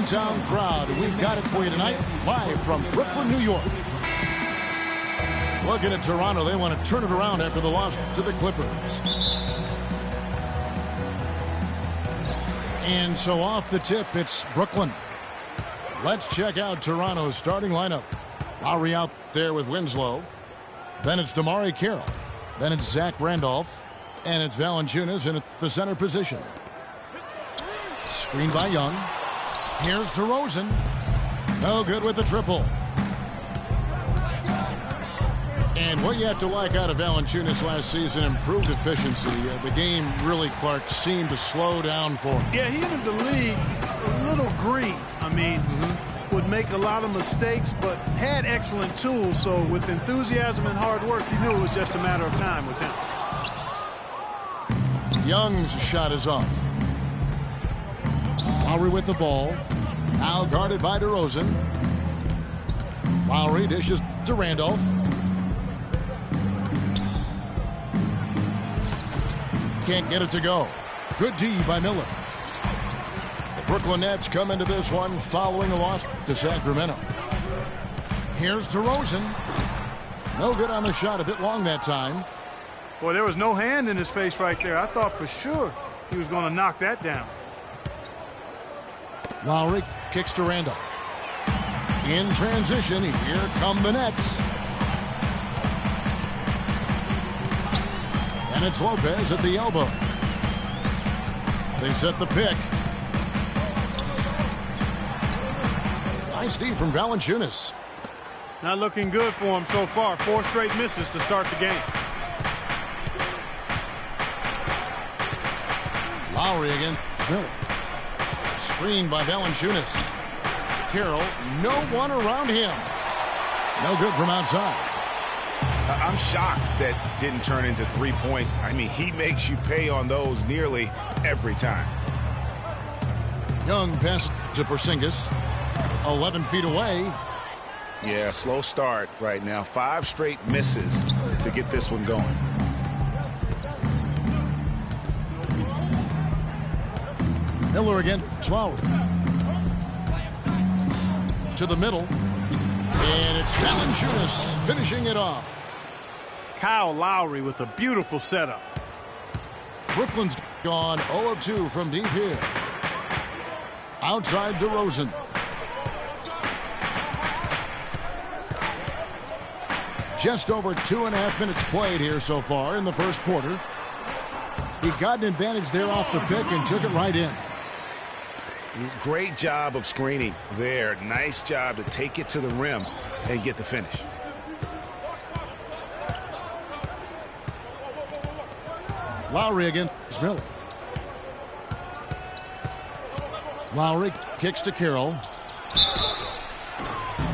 hometown crowd. We've got it for you tonight, live from Brooklyn, New York. Looking at Toronto, they want to turn it around after the loss to the Clippers. And so off the tip, it's Brooklyn. Let's check out Toronto's starting lineup. Lowry out there with Winslow. Then it's DeMarre Carroll. Then it's Zach Randolph. And it's Valanciunas in the center position. Screen by Young. Here's DeRozan. No good with the triple. And what you have to like out of Valanciunas last season, improved efficiency. The game really, Clark, seemed to slow down for him. Yeah, he entered the league a little green. I mean, would make a lot of mistakes, but had excellent tools. So with enthusiasm and hard work, you knew it was just a matter of time with him. Young's shot is off. Lowry with the ball. Now guarded by DeRozan. Lowry dishes to Randolph. Can't get it to go. Good D by Miller. The Brooklyn Nets come into this one following a loss to Sacramento. Here's DeRozan. No good on the shot. A bit long that time. Boy, there was no hand in his face right there. I thought for sure he was going to knock that down. Lowry kicks to Randolph. In transition, here come the Nets. And it's Lopez at the elbow. They set the pick. Nice D from Valanciunas. Not looking good for him so far. 4 straight misses to start the game. Lowry against Miller. Screen by Valanciunas. Carroll, no one around him. No good from outside. I'm shocked that didn't turn into 3 points. I mean, he makes you pay on those nearly every time. Young pass to Porzingis. 11 feet away. Yeah, slow start right now. 5 straight misses to get this one going. Miller again. Lowry. To the middle. And it's Valanciunas finishing it off. Kyle Lowry with a beautiful setup. Brooklyn's gone 0 of 2 from deep here. Outside DeRozan. Just over 2.5 minutes played here so far in the first quarter. He got an advantage there off the pick and took it right in. Great job of screening there. Nice job to take it to the rim and get the finish. Lowry against Miller. Lowry kicks to Carroll.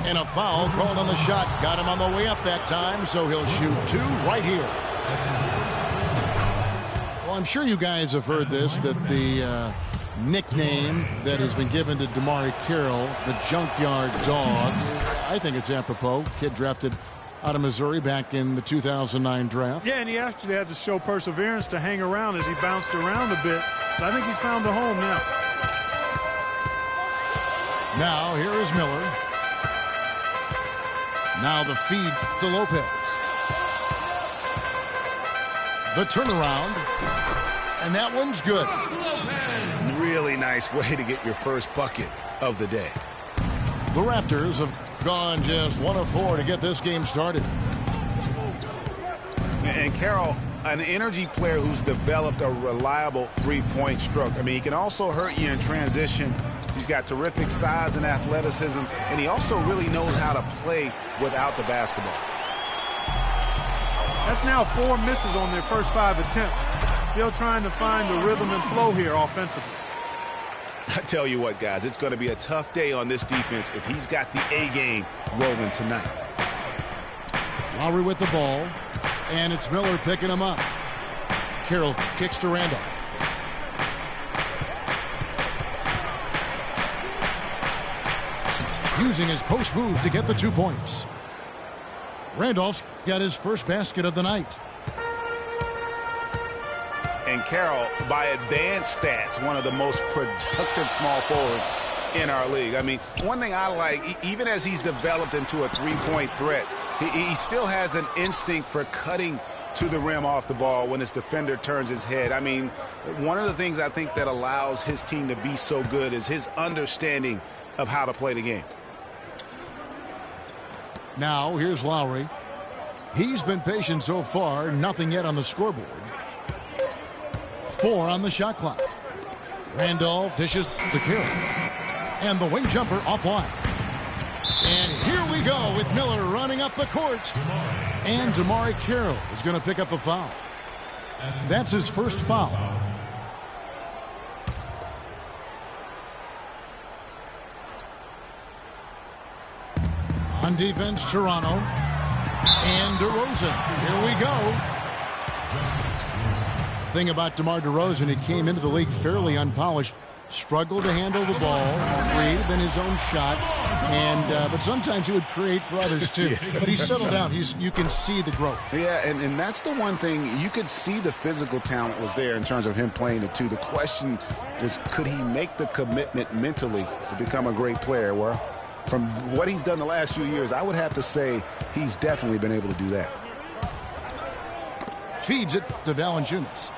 And a foul called on the shot. Got him on the way up that time, so he'll shoot 2 right here. Well, I'm sure you guys have heard this, that the nickname that has been given to DeMarre Carroll, the Junkyard Dog, I think it's apropos. Kid drafted out of Missouri back in the 2009 draft. Yeah, and he actually had to show perseverance to hang around as he bounced around a bit. But I think he's found a home now. Now, here is Miller. Now the feed to Lopez. The turnaround. And that one's good. Really nice way to get your first bucket of the day. The Raptors have gone just 1 of 4 to get this game started. And Carroll, an energy player who's developed a reliable three-point stroke. I mean, he can also hurt you in transition. He's got terrific size and athleticism, and he also really knows how to play without the basketball. That's now 4 misses on their first 5 attempts. Still trying to find the rhythm and flow here offensively. I tell you what, guys, it's going to be a tough day on this defense if he's got the A game rolling tonight. Lowry with the ball, and it's Miller picking him up. Carroll kicks to Randolph. Using his post move to get the 2 points. Randolph's got his first basket of the night. And Carroll, by advanced stats, one of the most productive small forwards in our league. I mean, one thing I like, even as he's developed into a three-point threat, he still has an instinct for cutting to the rim off the ball when his defender turns his head. I mean, one of the things I think that allows his team to be so good is his understanding of how to play the game. Now, here's Lowry. He's been patient so far. Nothing yet on the scoreboard. 4 on the shot clock. Randolph dishes to Carroll. And the wing jumper offline. And here we go with Miller running up the court. And Damari Carroll is going to pick up a foul. That's his first foul. On defense, Toronto. And DeRozan. Here we go. Thing about DeMar DeRozan, he came into the league fairly unpolished. Struggled to handle the ball, created in his own shot, and but sometimes he would create for others too. Yeah. But he settled down. You can see the growth. Yeah, and that's the one thing. You could see the physical talent was there in terms of him playing the two. The question was, could he make the commitment mentally to become a great player? Well, from what he's done the last few years, I would have to say he's definitely been able to do that. Feeds it to Valanciunas.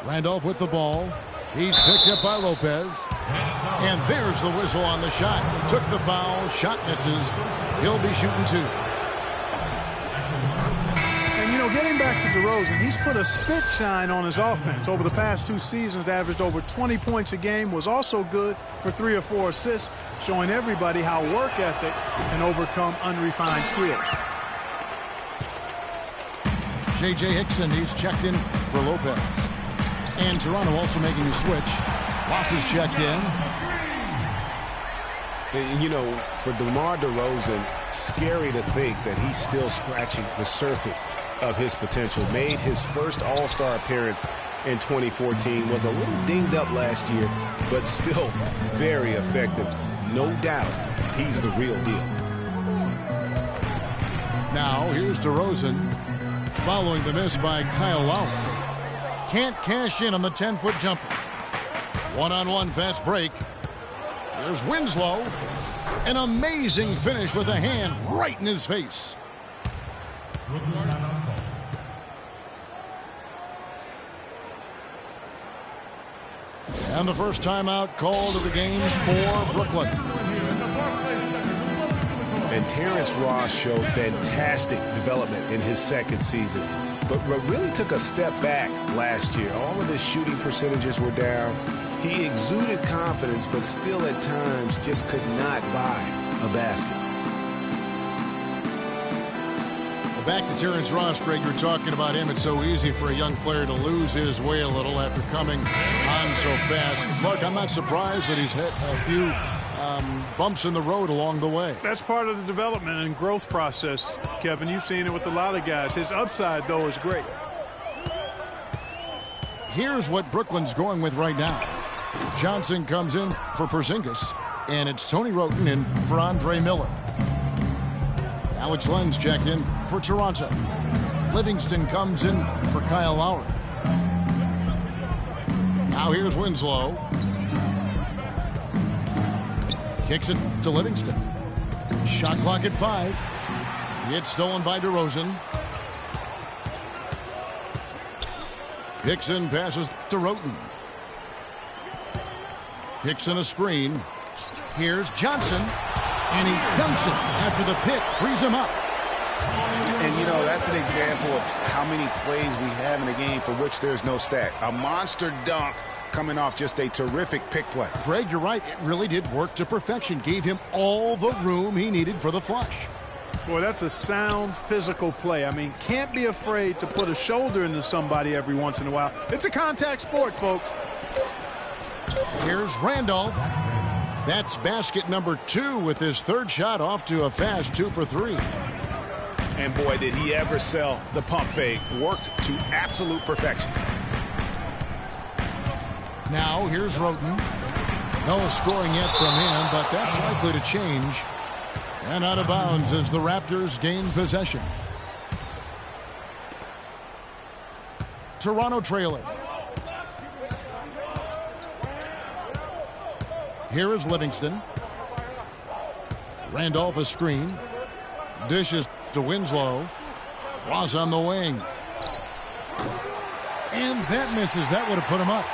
Randolph with the ball. He's picked up by Lopez. And there's the whistle on the shot. Took the foul. Shot misses. He'll be shooting 2. And, you know, getting back to DeRozan, he's put a spit shine on his offense. Over the past 2 seasons, averaged over 20 points a game, was also good for 3 or 4 assists, showing everybody how work ethic can overcome unrefined skills. J.J. Hickson, he's checked in for Lopez. And Toronto also making a switch. Ross is checked in. And, you know, for DeMar DeRozan, scary to think that he's still scratching the surface of his potential. Made his first All-Star appearance in 2014. Was a little dinged up last year, but still very effective. No doubt he's the real deal. Now, here's DeRozan following the miss by Kyle Lowry. Can't cash in on the 10-foot jumper. One-on-one fast break. Here's Winslow. An amazing finish with a hand right in his face. And the first timeout called of the game for Brooklyn. And Terrence Ross showed fantastic development in his second season, but really took a step back last year. All of his shooting percentages were down. He exuded confidence, but still at times just could not buy a basket. Well, back to Terrence Ross, Greg, you're talking about him. It's so easy for a young player to lose his way a little after coming on so fast. Look, I'm not surprised that he's hit a few bumps in the road along the way. That's part of the development and growth process, Kevin. You've seen it with a lot of guys. His upside, though, is great. Here's what Brooklyn's going with right now. Johnson comes in for Porzingis, and it's Tony Wroten in for Andre Miller. Alex Len's checked in for Toronto. Livingston comes in for Kyle Lowry. Now here's Winslow. Kicks it to Livingston. Shot clock at 5. It's stolen by DeRozan. Hickson passes to Wroten. Hickson a screen. Here's Johnson. And he dunks it after the pick frees him up. And, you know, that's an example of how many plays we have in a game for which there's no stat. A monster dunk coming off just a terrific pick play. Greg, you're right. It really did work to perfection. Gave him all the room he needed for the flush. Boy, that's a sound physical play. I mean, can't be afraid to put a shoulder into somebody every once in a while. It's a contact sport, folks. Here's Randolph. That's basket number 2 with his third shot off to a fast 2 for 3. And boy, did he ever sell the pump fake. Worked to absolute perfection. Now here's Wroten. No scoring yet from him, but that's likely to change. And out of bounds as the Raptors gain possession. Toronto trailing. Here is Livingston. Randolph a screen. Dishes to Winslow. Ross on the wing. And that misses. That would have put him up.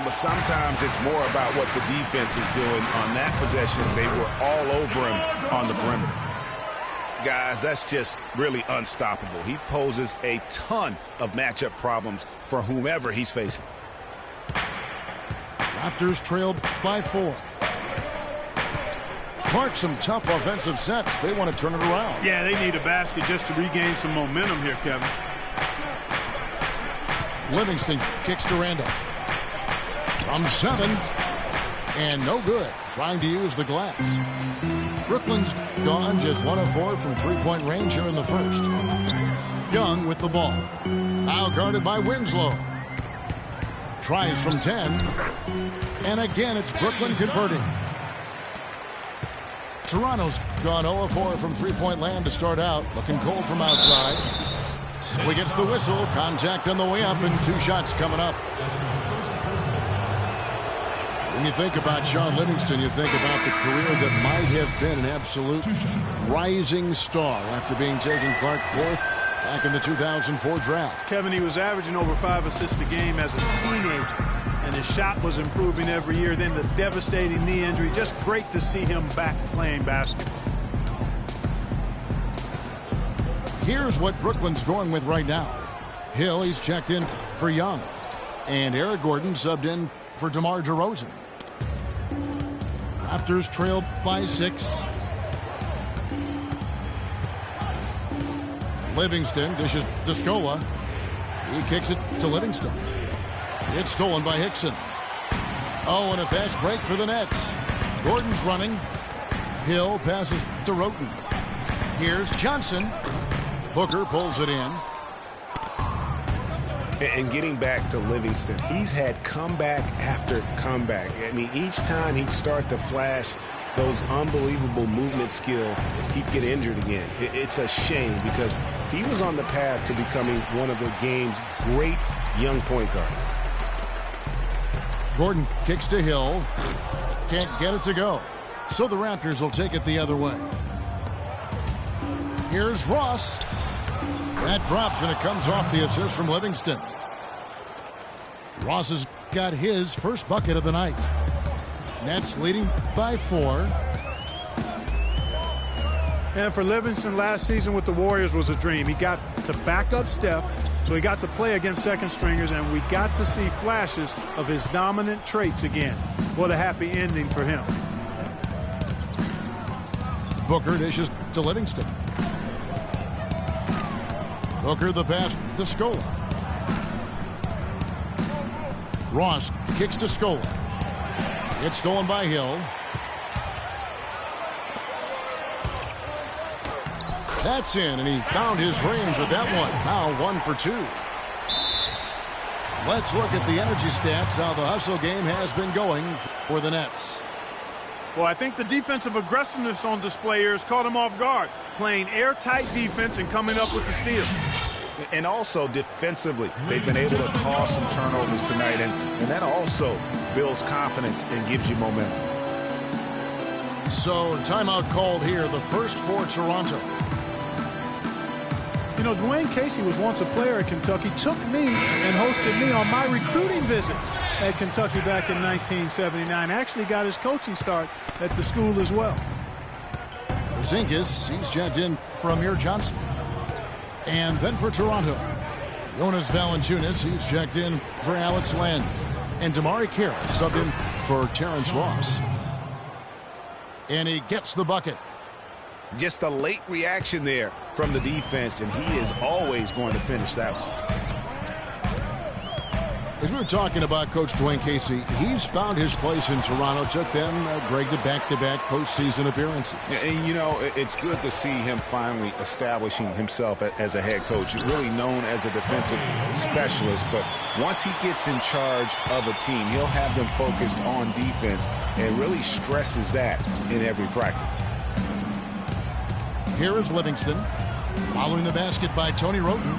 But sometimes it's more about what the defense is doing. On that possession, they were all over him on the perimeter. Guys, that's just really unstoppable. He poses a ton of matchup problems for whomever he's facing. Raptors trailed by 4. Clark, some tough offensive sets. They want to turn it around. Yeah, they need a basket just to regain some momentum here, Kevin. Livingston kicks to Randolph. From 7. And no good. Trying to use the glass. Brooklyn's gone just 1 of 4 from three-point range here in the first. Young with the ball. Now guarded by Winslow. Tries from 10. And again, it's Brooklyn converting. Toronto's gone 0 of 4 from three-point land to start out. Looking cold from outside. So he gets the whistle. Contact on the way up and 2 shots coming up. When you think about Sean Livingston, you think about the career that might have been an absolute rising star after being taken Clark 4th back in the 2004 draft. Kevin, he was averaging over 5 assists a game as a teenager, and his shot was improving every year. Then the devastating knee injury. Just great to see him back playing basketball. Here's what Brooklyn's going with right now. Hill, he's checked in for Young. And Eric Gordon subbed in for DeMar DeRozan. Raptors trail by 6. Livingston dishes to Scola. He kicks it to Livingston. It's stolen by Hickson. Oh, and a fast break for the Nets. Gordon's running. Hill passes to Roten. Here's Johnson. Booker pulls it in. And getting back to Livingston, he's had comeback after comeback. I mean, each time he'd start to flash those unbelievable movement skills, he'd get injured again. It's a shame because he was on the path to becoming one of the game's great young point guards. Gordon kicks to Hill. Can't get it to go. So the Raptors will take it the other way. Here's Ross. That drops, and it comes off the assist from Livingston. Ross has got his first bucket of the night. Nets leading by 4. And for Livingston, last season with the Warriors was a dream. He got to back up Steph, so he got to play against second stringers, and we got to see flashes of his dominant traits again. What a happy ending for him. Booker dishes to Livingston. Booker the pass to Scola. Ross kicks to Scola. It's stolen by Hill. That's in, and he found his range with that one. Now 1 for 2. Let's look at the energy stats, how the hustle game has been going for the Nets. Well, I think the defensive aggressiveness on display here has caught him off guard, playing airtight defense and coming up with the steal. And also defensively, they've been able to cause some turnovers tonight, and that also builds confidence and gives you momentum. So, timeout called here, the first for Toronto. You know, Dwayne Casey was once a player at Kentucky, took me and hosted me on my recruiting visit at Kentucky back in 1979. Actually got his coaching start at the school as well. Porzingis, he's checked in for Amir Johnson. And then for Toronto, Jonas Valanciunas, he's checked in for Alex Len. And Damari Carroll subbed in for Terrence Ross. And he gets the bucket. Just a late reaction there from the defense, and he is always going to finish that one. As we were talking about Coach Dwayne Casey, he's found his place in Toronto. Took them, Greg, to back-to-back postseason appearances. And, you know, it's good to see him finally establishing himself as a head coach, really known as a defensive specialist. But once he gets in charge of a team, he'll have them focused on defense and really stresses that in every practice. Here is Livingston, following the basket by Tony Roten.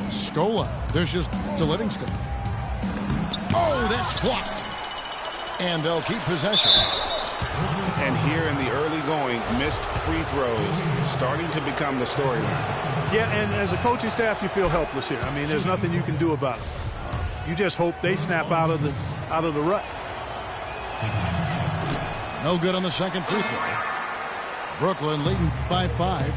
Scola dishes to Livingston. Oh, that's blocked. And they'll keep possession. And here in the early going, missed free throws starting to become the storyline. Yeah, and as a coaching staff, you feel helpless here. I mean, there's nothing you can do about it. You just hope they snap out of the rut. No good on the second free throw. Brooklyn leading by 5.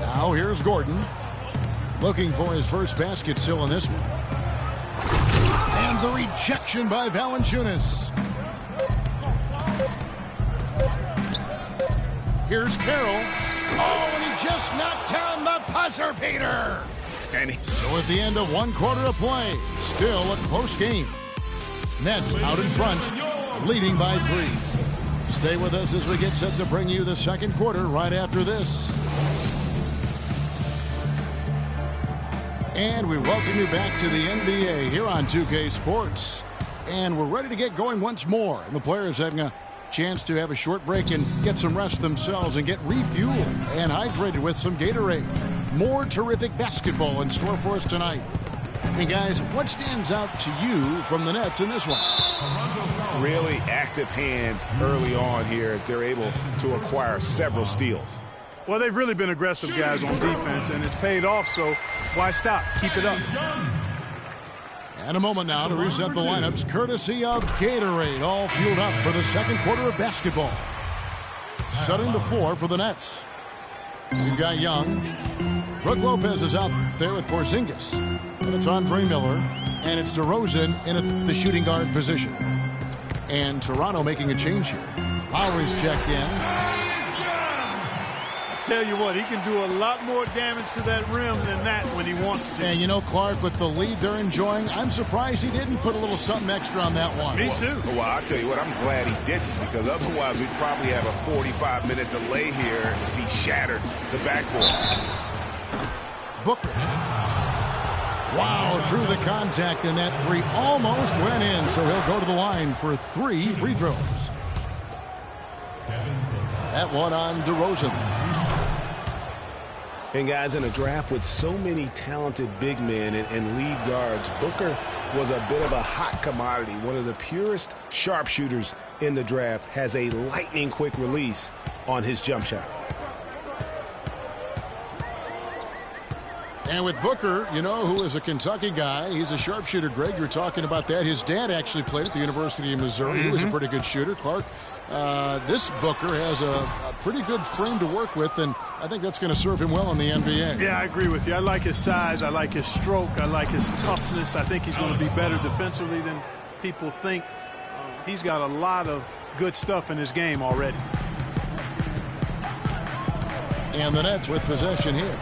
Now here's Gordon. Looking for his first basket still in this one. And the rejection by Valanciunas. Here's Carroll. Oh, and he just knocked down the buzzer beater. And so at the end of 1 quarter of play, still a close game. Nets out in front, leading by 3. Stay with us as we get set to bring you the second quarter right after this. And we welcome you back to the NBA here on 2K Sports. And we're ready to get going once more. And the players having a chance to have a short break and get some rest themselves and get refueled and hydrated with some Gatorade. More terrific basketball in store for us tonight. And guys, what stands out to you from the Nets in this one? Really active hands early on here as they're able to acquire several steals. Well, they've really been aggressive guys on defense, and it's paid off, so why stop? Keep it up. And a moment now to reset the lineups, courtesy of Gatorade, all fueled up for the second quarter of basketball. Setting the floor for the Nets. We've got Young. Brook Lopez is out there with Porzingis. And it's Andre Miller. And it's DeRozan in the shooting guard position. And Toronto making a change here. Lowry's checked in. Tell you what, he can do a lot more damage to that rim than that when he wants to. And you know, Clark, with the lead they're enjoying, I'm surprised he didn't put a little something extra on that one. Me too. Well, I'll tell you what, I'm glad he didn't, because otherwise we'd probably have a 45-minute delay here if he shattered the backboard. Booker. Wow, through the contact, and that 3 almost went in, so he'll go to the line for 3 free throws. That one on DeRozan. And guys, in a draft with so many talented big men and lead guards, Booker was a bit of a hot commodity. One of the purest sharpshooters in the draft, has a lightning quick release on his jump shot. And with Booker, you know, who is a Kentucky guy, he's a sharpshooter. Greg, you're talking about that. His dad actually played at the University of Missouri. He was a pretty good shooter. Clark, this Booker has a pretty good frame to work with, and I think that's going to serve him well in the NBA. Yeah, I agree with you. I like his size. I like his stroke. I like his toughness. I think he's going to be better defensively than people think. He's got a lot of good stuff in his game already. And the Nets with possession here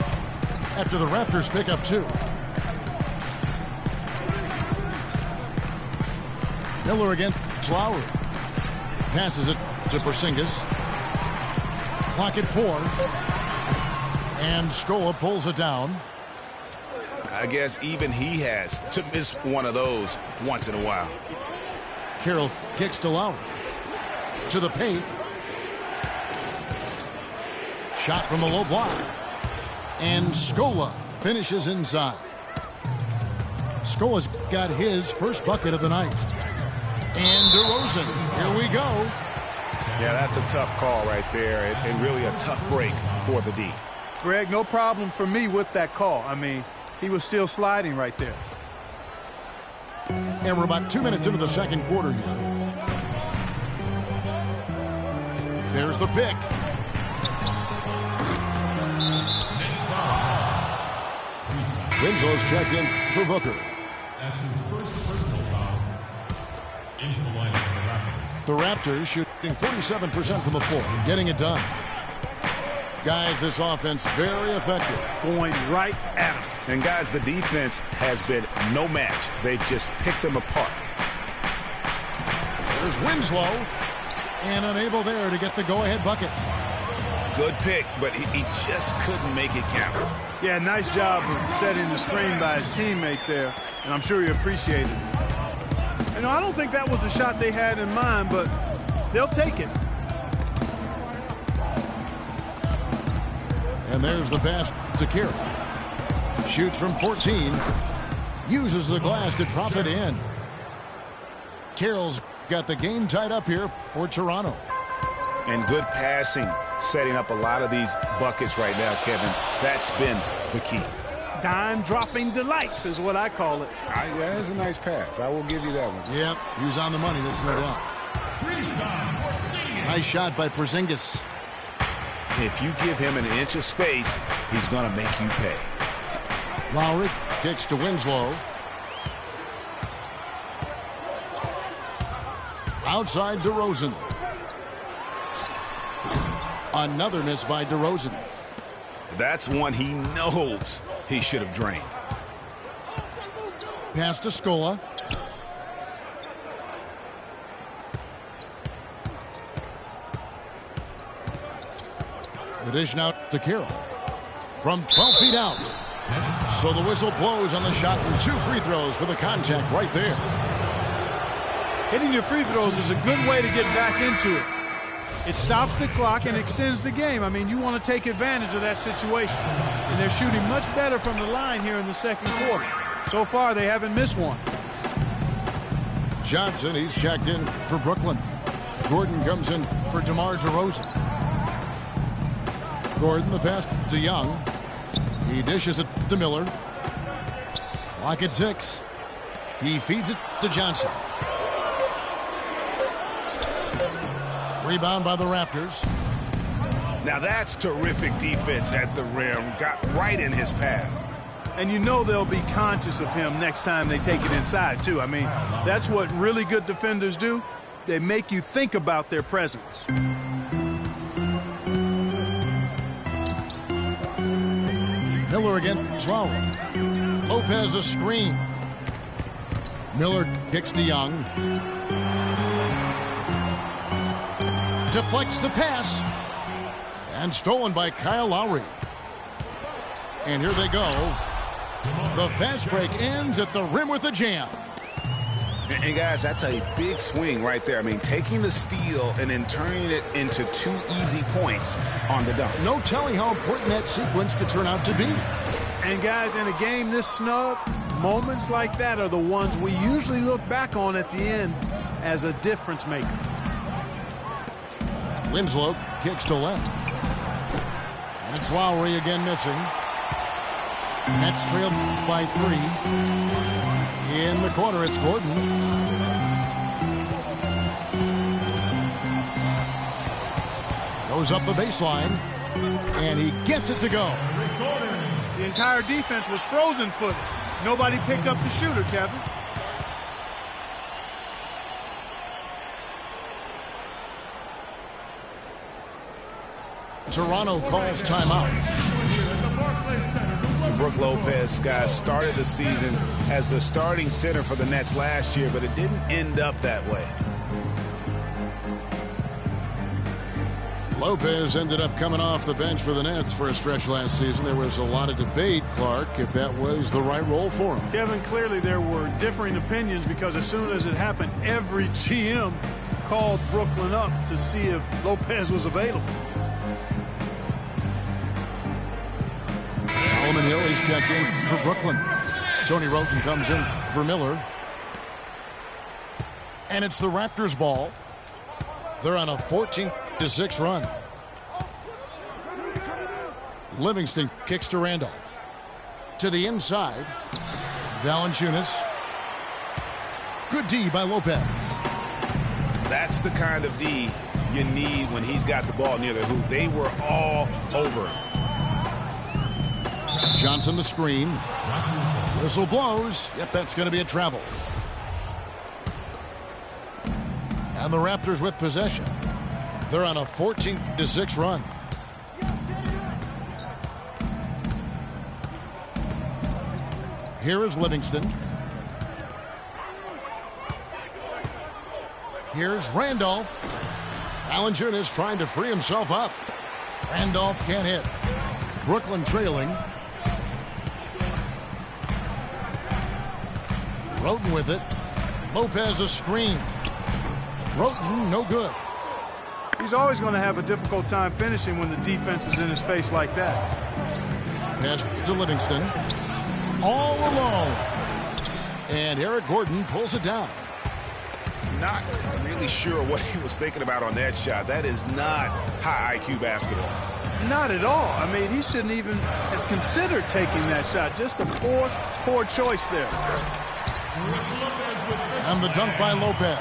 after the Raptors pick up 2. Miller against Lowry. Passes it to Porzingis. Clock at 4. And Scola pulls it down. I guess even he has to miss one of those once in a while. Carroll kicks to Lowry. To the paint. Shot from the low block. And Scola finishes inside. Scola's got his first bucket of the night. And DeRozan, here we go. Yeah, that's a tough call right there, and really a tough break for the D. Greg, no problem for me with that call. I mean, he was still sliding right there. And we're about 2 minutes into the second quarter here. There's the pick. Winslow's checked in for Booker. That's his first personal foul into the lineup of the Raptors shooting 47% from the floor, getting it done. Guys, this offense very effective. Going right at him. And guys, the defense has been no match. They've just picked them apart. There's Winslow, and unable there to get the go-ahead bucket. Good pick, but he just couldn't make it count. Yeah, nice job of setting the screen by his teammate there, and I'm sure he appreciated it. You know, I don't think that was the shot they had in mind, but they'll take it. And there's the pass to Carroll. Shoots from 14. Uses the glass to drop it in. Carroll's got the game tied up here for Toronto. And good passing, setting up a lot of these buckets right now, Kevin. That's been the key. Dime-dropping delights is what I call it. That's a nice pass. I will give you that one. Yep, he was on the money, that's no doubt. Nice shot by Porzingis. If you give him an inch of space, he's going to make you pay. Lowry kicks to Winslow. Outside DeRozan. Another miss by DeRozan. That's one he knows he should have drained. Pass to Scola. The dish now to Carroll. From 12 feet out. So the whistle blows on the shot and 2 free throws for the contact right there. Hitting your free throws is a good way to get back into it. It stops the clock and extends the game. I mean, you want to take advantage of that situation. And they're shooting much better from the line here in the second quarter. So far, they haven't missed one. Johnson, he's checked in for Brooklyn. Gordon comes in for DeMar DeRozan. Gordon, the pass to Young. He dishes it to Miller. Clock at 6. He feeds it to Johnson. Rebound by the Raptors. Now that's terrific defense at the rim. Got right in his path. And you know they'll be conscious of him next time they take it inside, too. I mean, that's what really good defenders do. They make you think about their presence. Miller against Lowry. Lopez a screen. Miller kicks to Young. Deflects the pass. And stolen by Kyle Lowry. And here they go. The fast break ends at the rim with a jam. And guys, that's a big swing right there. I mean, taking the steal and then turning it into 2 easy points on the dunk. No telling how important that sequence could turn out to be. And guys, in a game this snug, moments like that are the ones we usually look back on at the end as a difference maker. Winslow kicks to left. And it's Lowry again missing. Nets trailed by 3. In the corner, it's Gordon. Goes up the baseline. And he gets it to go. The entire defense was frozen footed. Nobody picked up the shooter, Kevin. Toronto calls timeout. Brook Lopez, guys, started the season as the starting center for the Nets last year, but it didn't end up that way. Lopez ended up coming off the bench for the Nets for a stretch last season. There was a lot of debate, Clark, if that was the right role for him. Kevin, clearly there were differing opinions because as soon as it happened, every GM called Brooklyn up to see if Lopez was available. Solomon Hill, he's checked in for Brooklyn. Tony Roten comes in for Miller. And it's the Raptors' ball. They're on a 14-6 run. Livingston kicks to Randolph. To the inside. Valanciunas. Good D by Lopez. That's the kind of D you need when he's got the ball near the hoop. They were all over him. Johnson the screen. Whistle blows. Yep, that's going to be a travel. And the Raptors with possession. They're on a 14-6 run. Here is Livingston. Here's Randolph. Valanciunas trying to free himself up. Randolph can't hit. Brooklyn trailing. Roten with it. Lopez a screen. Roten no good. He's always going to have a difficult time finishing when the defense is in his face like that. Pass to Livingston. All alone. And Eric Gordon pulls it down. Not really sure what he was thinking about on that shot. That is not high IQ basketball. Not at all. I mean, he shouldn't even have considered taking that shot. Just a poor choice there. And the dunk by Lopez.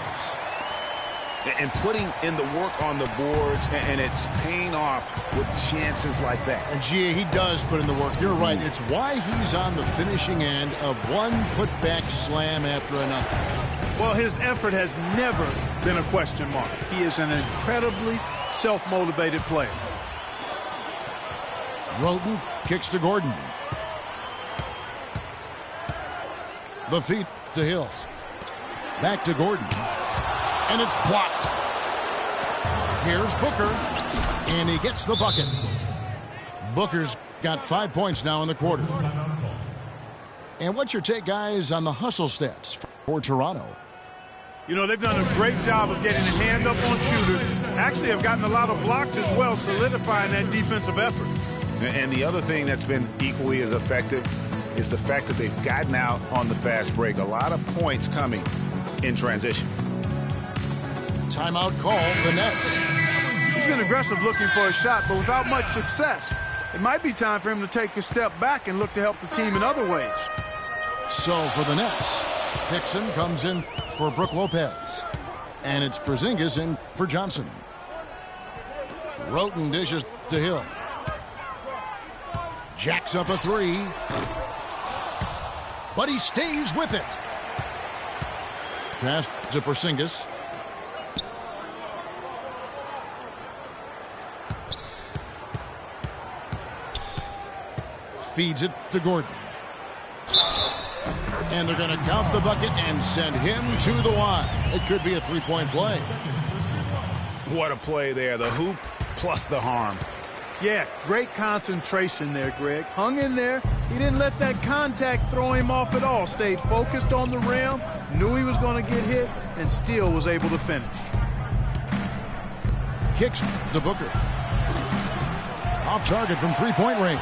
And putting in the work on the boards, and it's paying off with chances like that. And Gia, he does put in the work. You're right. It's why he's on the finishing end of one putback slam after another. Well, his effort has never been a question mark. He is an incredibly self-motivated player. Roten kicks to Gordon. The feet to Hill. Back to Gordon. And it's blocked. Here's Booker. And he gets the bucket. Booker's got 5 points now in the quarter. And what's your take, guys, on the hustle stats for Toronto? You know, they've done a great job of getting a hand up on shooters. Actually have gotten a lot of blocks as well, solidifying that defensive effort. And the other thing that's been equally as effective is the fact that they've gotten out on the fast break. A lot of points coming in transition. Timeout call, the Nets. He's been aggressive looking for a shot, but without much success. It might be time for him to take a step back and look to help the team in other ways. So for the Nets, Hickson comes in for Brook Lopez. And it's Porzingis in for Johnson. Roten dishes to Hill. Jacks up a three. But he stays with it. Pass to Porzingis. Feeds it to Gordon. And they're going to count the bucket and send him to the line. It could be a three-point play. What a play there. The hoop plus the harm. Yeah, great concentration there, Greg. Hung in there. He didn't let that contact throw him off at all. Stayed focused on the rim, knew he was going to get hit, and still was able to finish. Kicks to Booker. Off target from three-point range.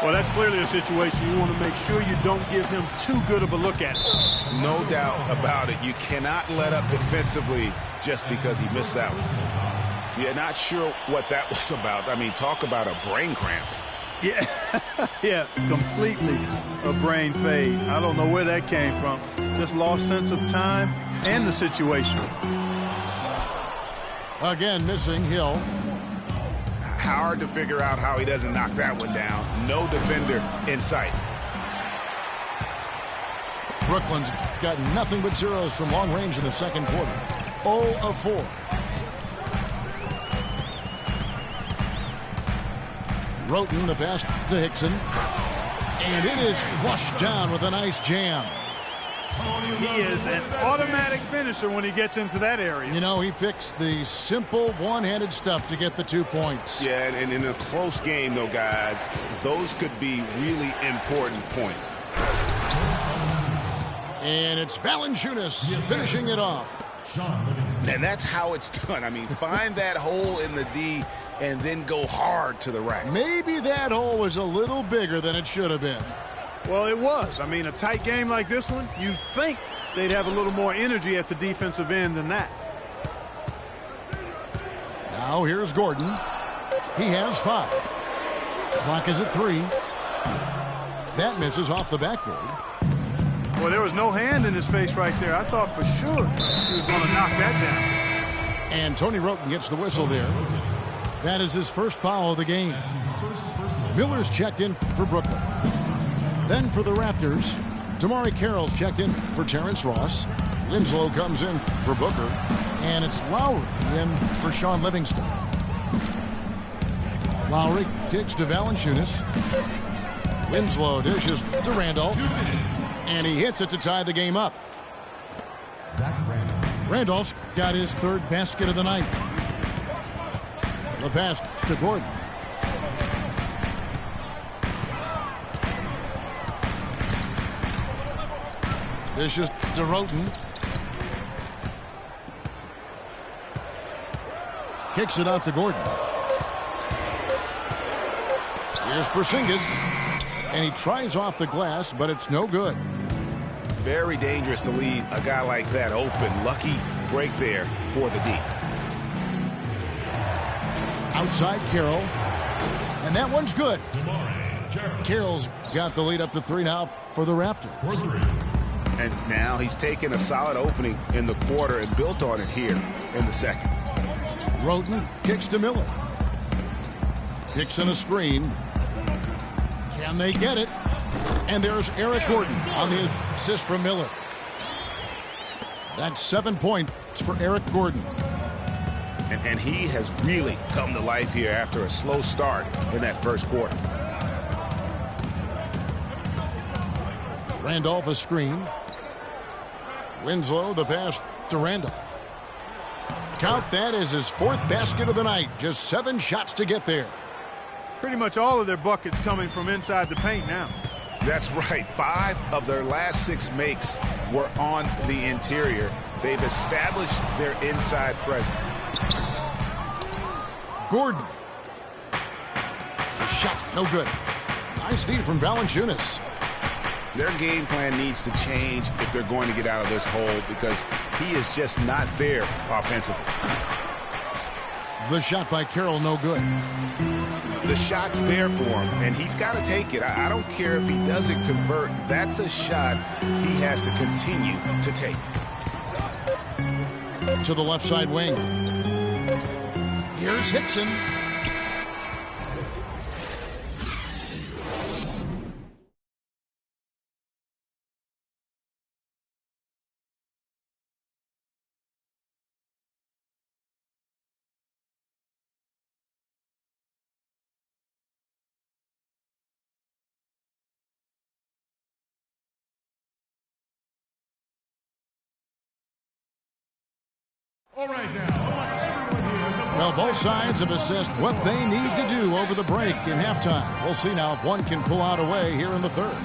Well, that's clearly a situation you want to make sure you don't give him too good of a look at it. No doubt about it. You cannot let up defensively just because he missed out. Yeah, not sure what that was about. I mean, talk about a brain cramp. Yeah, yeah, completely a brain fade. I don't know where that came from. Just lost sense of time and the situation. Again, missing Hill. Hard to figure out how he doesn't knock that one down. No defender in sight. Brooklyn's got nothing but zeros from long range in the second quarter. 0 of 4. Roten, the pass to Hickson. And it is flushed down with a nice jam. He is an automatic finisher when he gets into that area. You know, he picks the simple one-handed stuff to get the 2 points. Yeah, and in a close game, though, guys, those could be really important points. And it's Valanciunas finishing it off. And that's how it's done. I mean, find that hole in the D and then go hard to the rack. Maybe that hole was a little bigger than it should have been. Well, it was. I mean, a tight game like this one, you'd think they'd have a little more energy at the defensive end than that. Now here's Gordon. He has 5. Clock is at 3. That misses off the backboard. Well, there was no hand in his face right there. I thought for sure he was going to knock that down. And Tony Roten gets the whistle there. That is his first foul of the game. Miller's checked in for Brooklyn. Then for the Raptors, Damari Carroll's checked in for Terrence Ross. Winslow comes in for Booker. And it's Lowry in for Sean Livingston. Lowry kicks to Valanciunas. Winslow dishes to Randolph. And he hits it to tie the game up. Randolph's got his 3rd basket of the night. The pass to Gordon. Dishes to Roten. Kicks it out to Gordon. Here's Porzingis. And he tries off the glass, but it's no good. Very dangerous to leave a guy like that open. Lucky break there for the D. Outside Carroll. And that one's good. Carroll's got the lead up to 3 now for the Raptors. And now he's taken a solid opening in the quarter and built on it here in the second. Roten kicks to Miller. Dixon a screen. Can they get it? And there's Eric Gordon on the assist from Miller. That's 7 points for Eric Gordon. And he has really come to life here after a slow start in that first quarter. Randolph a screen. Winslow the pass to Randolph. Count that as his 4th basket of the night. Just 7 shots to get there. Pretty much all of their buckets coming from inside the paint now. That's right. 5 of their last 6 makes were on the interior. They've established their inside presence. Gordon. The shot, no good. Nice D from Valanciunas. Their game plan needs to change if they're going to get out of this hole because he is just not there offensively. The shot by Carroll, no good. The shot's there for him, and he's got to take it. I don't care if he doesn't convert. That's a shot he has to continue to take. To the left side wing. Here's Hickson. All right, now, I want everyone here. Well, both sides have assessed what they need to do over the break in halftime. We'll see now if one can pull out a way here in the third.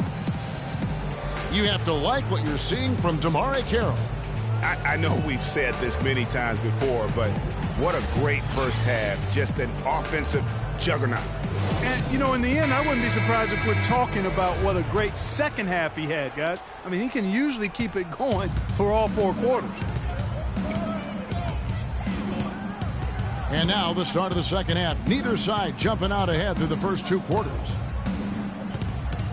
You have to like what you're seeing from DeMar Carroll. I know we've said this many times before, but what a great first half. Just an offensive juggernaut. And, you know, in the end, I wouldn't be surprised if we're talking about what a great second half he had, guys. I mean, he can usually keep it going for all 4 quarters. And now the start of the second half. Neither side jumping out ahead through the first 2 quarters.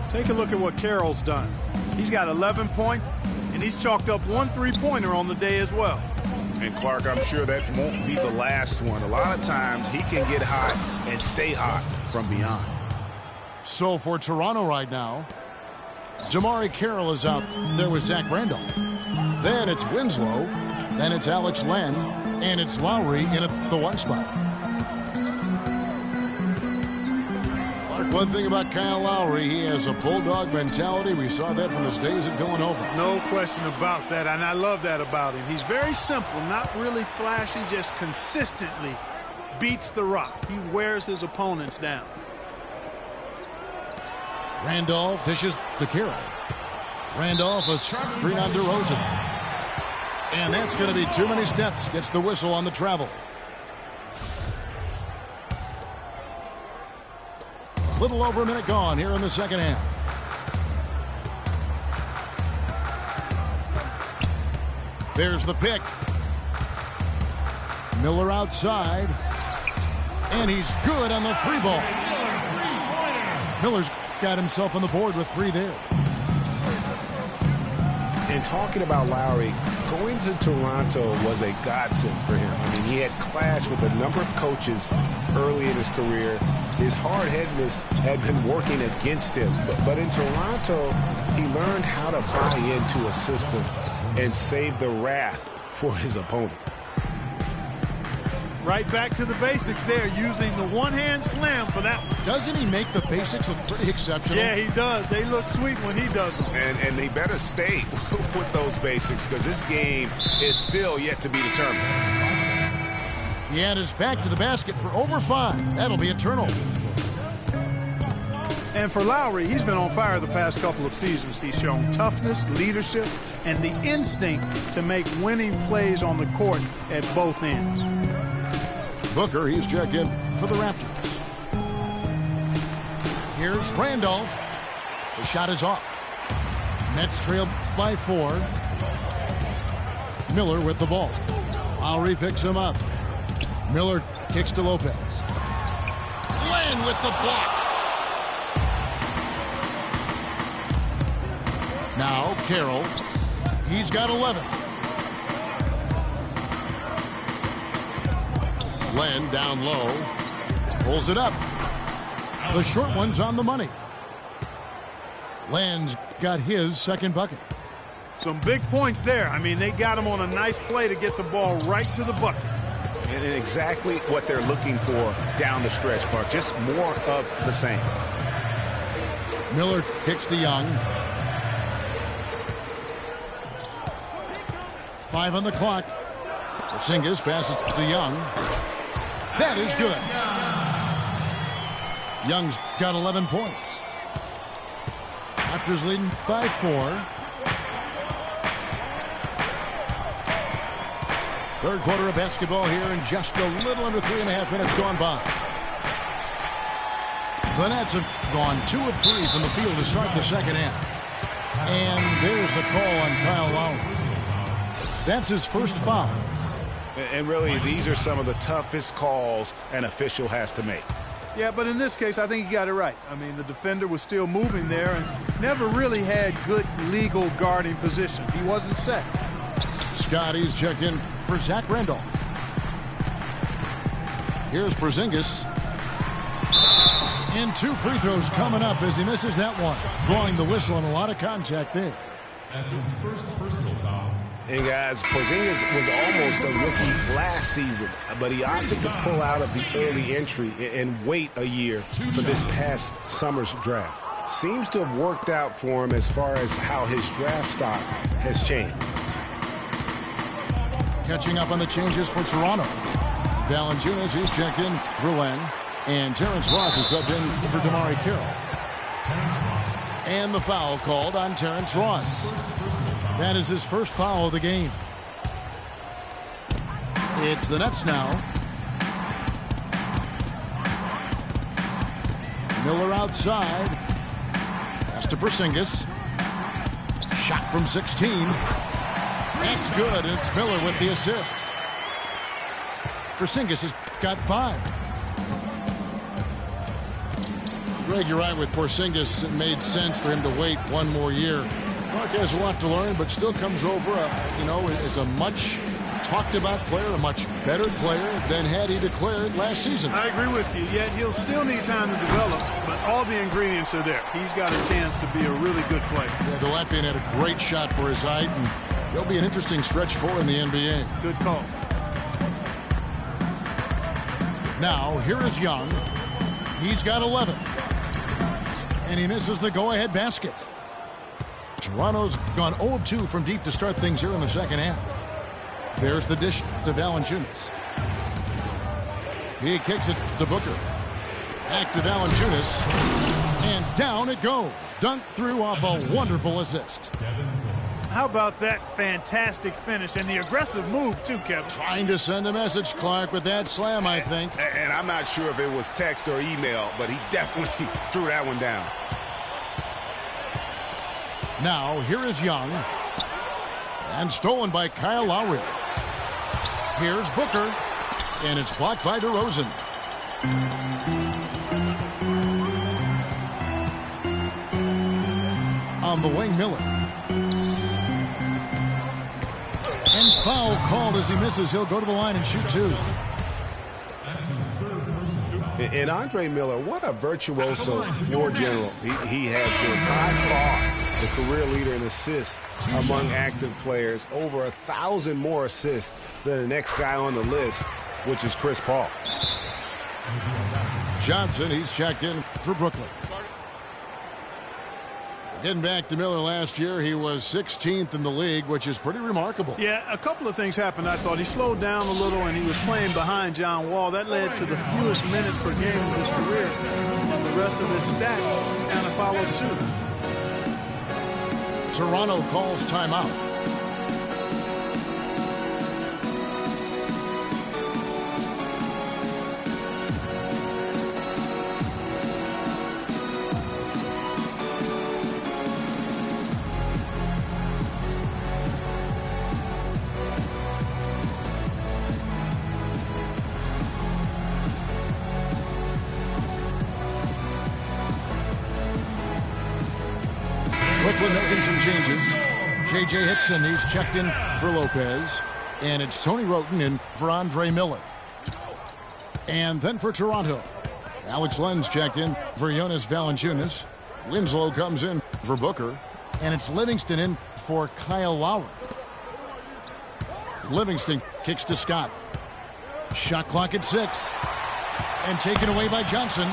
Take a look at what Carroll's done. He's got 11 points, and he's chalked up 1 3-pointer on the day as well. And Clark, I'm sure that won't be the last one. A lot of times he can get hot and stay hot from beyond. So for Toronto right now, DeMar Carroll is out there with Zach Randolph. Then it's Winslow. Then it's Alex Len. And it's Lowry in at the 1 spot. Clark, one thing about Kyle Lowry, he has a bulldog mentality. We saw that from his days at Villanova. No question about that, and I love that about him. He's very simple, not really flashy, just consistently beats the rock. He wears his opponents down. Randolph dishes to Carroll. Randolph a screen on DeRozan. And that's going to be too many steps. Gets the whistle on the travel. A little over a minute gone here in the second half. There's the pick. Miller outside. And he's good on the 3 ball. Miller's got himself on the board with 3 there. And talking about Lowry, going to Toronto was a godsend for him. I mean, he had clashed with a number of coaches early in his career. His hard-headedness had been working against him. But in Toronto, he learned how to buy into a system and save the wrath for his opponent. Right back to the basics there, using the one-hand slam for that one. Doesn't he make the basics look pretty exceptional? Yeah, he does. They look sweet when he does them. And they better stay with those basics because this game is still yet to be determined. Yeah, and it's back to the basket for over 5. That'll be a turnover. And for Lowry, he's been on fire the past couple of seasons. He's shown toughness, leadership, and the instinct to make winning plays on the court at both ends. Booker, he's checked in for the Raptors. Here's Randolph. The shot is off. Nets trail by 4. Miller with the ball. Lowry picks him up. Miller kicks to Lopez. Len with the block. Now Carroll. He's got 11. Len down low. Pulls it up. The short one's on the money. Len's got his second bucket. Some big points there. I mean, they got him on a nice play to get the ball right to the bucket. And exactly what they're looking for down the stretch, Clark. Just more of the same. Miller kicks to Young. 5 on the clock. Porzingis passes to Young. That is good. Young's got 11 points. Raptors leading by 4. Third quarter of basketball here, and just a little under 3.5 minutes gone by. The Nets have gone 2 of 3 from the field to start the second half. And there's the call on Kyle Lowry. That's his first foul. And really, these are some of the toughest calls an official has to make. Yeah, but in this case, I think he got it right. I mean, the defender was still moving there and never really had good legal guarding position. He wasn't set. Scotty's checked in for Zach Randolph. Here's Porzingis. And 2 free throws coming up as he misses that one. Drawing the whistle and a lot of contact there. That's his first personal foul. And guys, Porzingis was almost a rookie last season, but he opted to pull out of the early entry and wait a year for this past summer's draft. Seems to have worked out for him as far as how his draft stock has changed. Catching up on the changes for Toronto. Valanciunas, he's checked in for Len. And Terrence Ross is subbed in for Damari Carroll. And the foul called on Terrence Ross. That is his first foul of the game. It's the Nets now. Miller outside. Pass to Porzingis. Shot from 16. That's good. It's Miller with the assist. Porzingis has got 5. Greg, you're right with Porzingis. It made sense for him to wait one more year. Clark has a lot to learn, but still comes over, as a much talked about player, a much better player than had he declared last season. I agree with you, yet he'll still need time to develop, but all the ingredients are there. He's got a chance to be a really good player. Yeah, the Latvian had a great shot for his height, and he'll be an interesting stretch for in the NBA. Good call. Now, here is Young. He's got 11. And he misses the go-ahead basket. Toronto's gone 0 of 2 from deep to start things here in the second half. There's the dish to Valanciunas. He kicks it to Booker. Back to Valanciunas. And down it goes. Dunked through off a wonderful assist. How about that fantastic finish and the aggressive move, too, Kevin? Trying to send a message, Clark, with that slam, I think. And I'm not sure if it was text or email, but he definitely threw that one down. Now, here is Young. And stolen by Kyle Lowry. Here's Booker. And it's blocked by DeRozan. On the wing, Miller. And foul called as he misses. He'll go to the line and shoot 2. And Andre Miller, what a virtuoso floor general he has been. By far the career leader in assists among active players. Over 1,000 more assists than the next guy on the list, which is Chris Paul. Johnson, he's checked in for Brooklyn. Getting back to Miller last year, he was 16th in the league, which is pretty remarkable. Yeah, a couple of things happened, I thought. He slowed down a little, and he was playing behind John Wall. That led to the fewest minutes per game of his career. And the rest of his stats kind of followed suit. Toronto calls timeout. Brooklyn making some changes. J.J. Hickson, he's checked in for Lopez. And it's Tony Roten in for Andre Miller. And then for Toronto, Alex Len's checked in for Jonas Valanciunas. Winslow comes in for Booker. And it's Livingston in for Kyle Lowry. Livingston kicks to Scott. Shot clock at 6. And taken away by Johnson.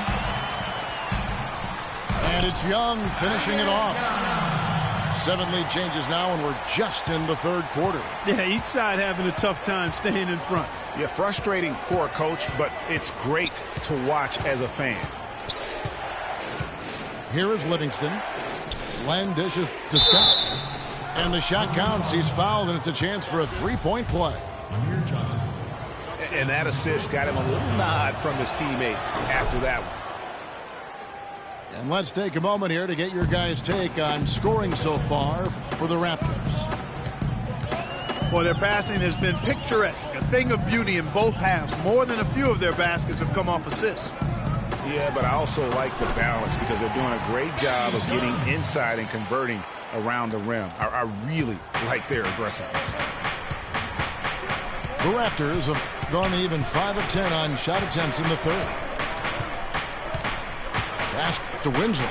And it's Young finishing it off. 7 lead changes now, and we're just in the third quarter. Yeah, each side having a tough time staying in front. Yeah, frustrating for a coach, but it's great to watch as a fan. Here is Livingston. Len dishes to Scott. And the shot counts. He's fouled, and it's a chance for a three-point play. Amir Johnson. And that assist got him a little nod from his teammate after that one. And let's take a moment here to get your guys' take on scoring so far for the Raptors. Well, their passing has been picturesque, a thing of beauty in both halves. More than a few of their baskets have come off assists. Yeah, but I also like the balance because they're doing a great job of getting inside and converting around the rim. I really like their aggressiveness. The Raptors have gone even 5 of 10 on shot attempts in the third. Pass to Winslow.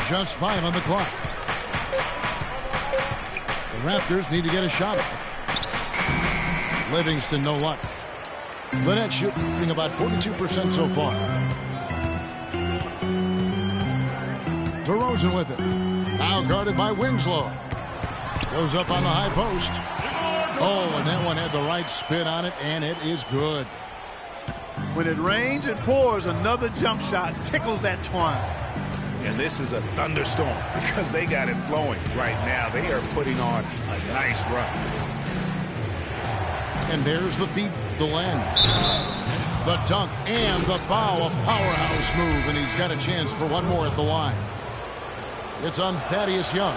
Just 5 on the clock. The Raptors need to get a shot off. Livingston, no luck. The Nets shooting about 42% so far. DeRozan with it. Now guarded by Winslow. Goes up on the high post. Oh, and that one had the right spin on it, and it is good. When it rains, it pours. Another jump shot tickles that twine. And this is a thunderstorm because they got it flowing right now. They are putting on a nice run. And there's the feed to Len. The dunk and the foul. A powerhouse move, and he's got a chance for one more at the line. It's on Thaddeus Young.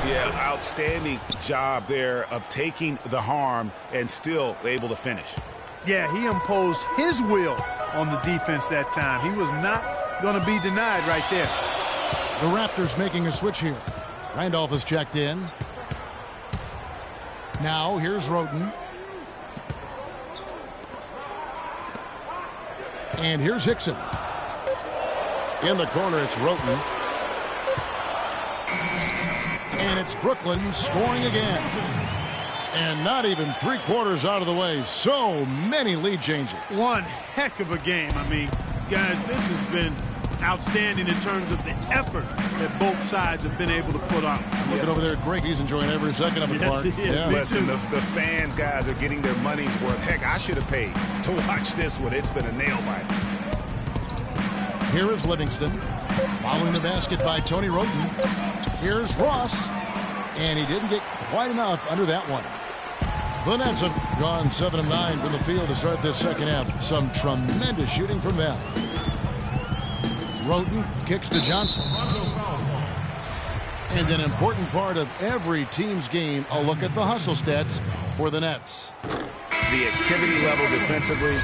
Yeah, outstanding job there of taking the harm and still able to finish. Yeah, he imposed his will on the defense that time. He was not going to be denied right there. The Raptors making a switch here. Randolph is checked in. Now here's Roten. And here's Hickson. In the corner, it's Roten. And it's Brooklyn scoring again. And not even 3/4 out of the way. So many lead changes. One heck of a game. I mean, guys, this has been outstanding in terms of the effort that both sides have been able to put on. Looking over there at Greg, he's enjoying every second of it, Yes, Clark. he is. Yeah. Me Listen, too. the fans, guys, are getting their money's worth. Heck, I should have paid to watch this one. It's been a nail-biter. Here is Livingston. Following the basket by Tony Roten. Here's Ross. And he didn't get quite enough under that one. The Nets have gone 7 of 9 from the field to start this second half. Some tremendous shooting from them. Roten kicks to Johnson. And an important part of every team's game, a look at the hustle stats for the Nets. The activity level defensively,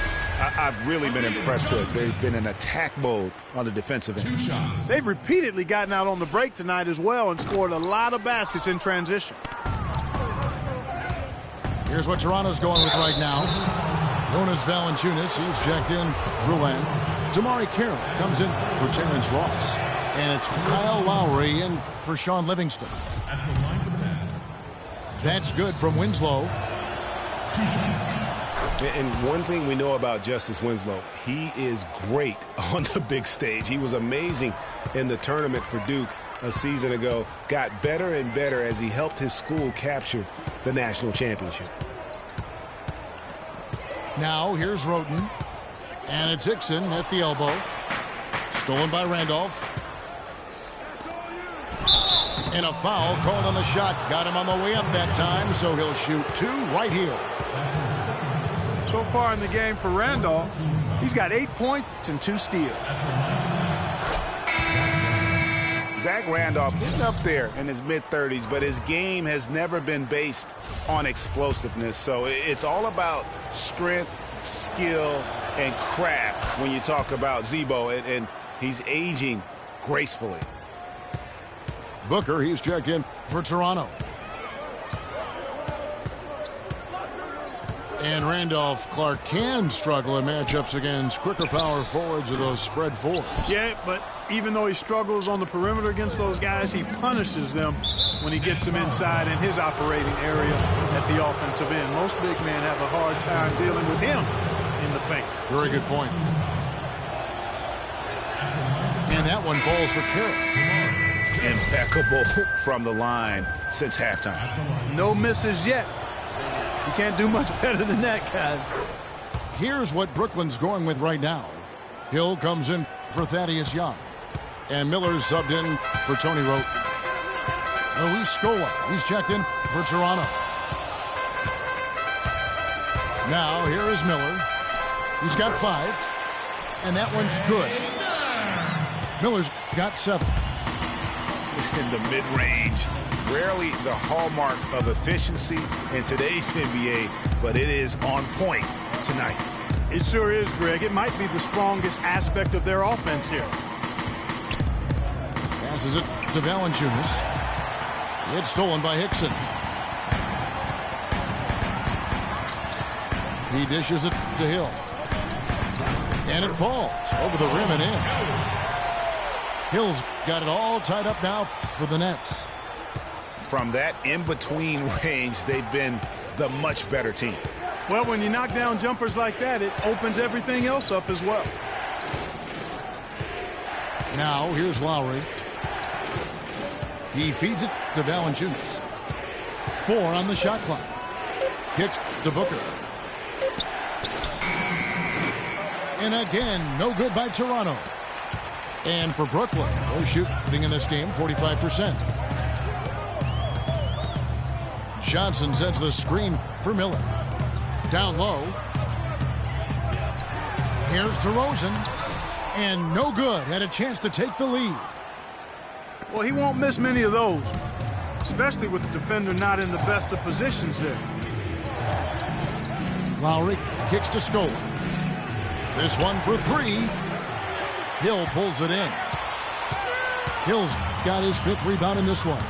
I've really been impressed with. They've been in attack mode on the defensive end. 2 shots. They've repeatedly gotten out on the break tonight as well and scored a lot of baskets in transition. Here's what Toronto's going with right now. Jonas Valanciunas, he's checked in for Len. Damari Carroll comes in for Terrence Ross. And it's Kyle Lowry in for Sean Livingston. At the line for the Nets. That's good from Winslow. 2 shots. And one thing we know about Justice Winslow, he is great on the big stage. He was amazing in the tournament for Duke a season ago. Got better and better as he helped his school capture the national championship. Now here's Roten. And it's Hickson at the elbow. Stolen by Randolph. And a foul called on the shot. Got him on the way up that time, so he'll shoot 2 right here. So far in the game for Randolph, he's got 8 points and 2 steals. Zach Randolph getting up there in his mid-30s, but his game has never been based on explosiveness. So it's all about strength, skill, and craft when you talk about Zebo, and he's aging gracefully. Booker, he's checked in for Toronto. And Randolph Clark can struggle in matchups against quicker power forwards or those spread fours. Yeah, but even though he struggles on the perimeter against those guys, he punishes them when he gets them inside in his operating area at the offensive end. Most big men have a hard time dealing with him in the paint. Very good point. And that one falls for Carroll. Impeccable from the line since halftime. No misses yet. You can't do much better than that, guys. Here's what Brooklyn's going with right now. Hill comes in for Thaddeus Young. And Miller's subbed in for Tony Rote. Luis Scola, he's checked in for Toronto. Now, here is Miller. He's got 5. And that one's good. Miller's got 7. In the mid-range. Rarely the hallmark of efficiency in today's NBA, but it is on point tonight. It sure is, Greg. It might be the strongest aspect of their offense here. Passes it to Valanciunas. It's stolen by Hickson. He dishes it to Hill. And it falls over the rim and in. Hill's got it all tied up now for the Nets. From that in-between range, they've been the much better team. Well, when you knock down jumpers like that, it opens everything else up as well. Now, here's Lowry. He feeds it to Valanciunas. 4 on the shot clock. Kicks to Booker. And again, no good by Toronto. And for Brooklyn, they're shooting in this game 45%. Johnson sets the screen for Miller. Down low. Here's DeRozan. And no good. Had a chance to take the lead. Well, he won't miss many of those, especially with the defender not in the best of positions there. Lowry kicks to Scola. This one for 3. Hill pulls it in. Hill's got his 5th rebound in this one.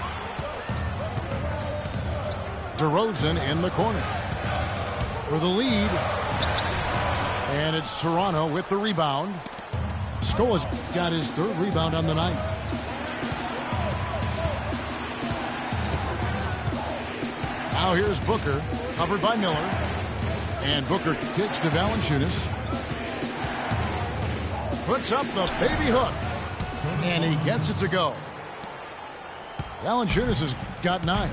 DeRozan in the corner for the lead. And it's Toronto with the rebound. Scola's got his 3rd rebound on the night. Now here's Booker, covered by Miller. And Booker kicks to Valanciunas. Puts up the baby hook. And he gets it to go. Valanciunas has got 9.